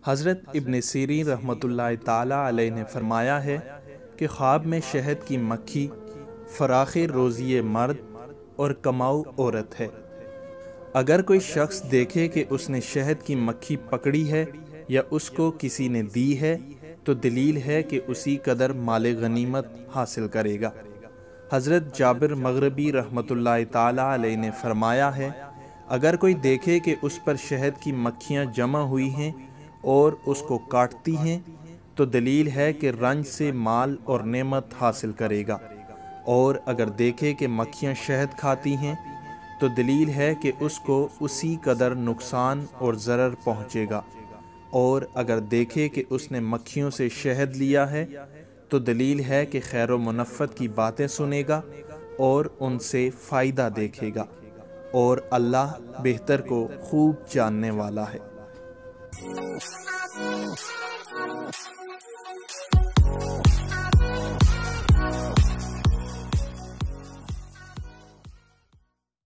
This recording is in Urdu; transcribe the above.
حضرت ابن سیرین رحمۃ اللہ تعالیٰ علیہ نے فرمایا ہے کہ خواب میں شہد کی مکھی فراخ روزی مرد اور کماؤ عورت ہے۔ اگر کوئی شخص دیکھے کہ اس نے شہد کی مکھی پکڑی ہے یا اس کو کسی نے دی ہے تو دلیل ہے کہ اسی قدر مال غنیمت حاصل کرے گا۔ حضرت جابر مغربی رحمۃ اللہ تعالیٰ علیہ نے فرمایا ہے اگر کوئی دیکھے کہ اس پر شہد کی مکھیاں جمع ہوئی ہیں اور اس کو کاٹتی ہیں تو دلیل ہے کہ رنج سے مال اور نعمت حاصل کرے گا، اور اگر دیکھے کہ مکھیاں شہد کھاتی ہیں تو دلیل ہے کہ اس کو اسی قدر نقصان اور ضرر پہنچے گا، اور اگر دیکھے کہ اس نے مکھیوں سے شہد لیا ہے تو دلیل ہے کہ خیر و منفعت کی باتیں سنے گا اور ان سے فائدہ دیکھے گا، اور اللہ بہتر کو خوب جاننے والا ہے۔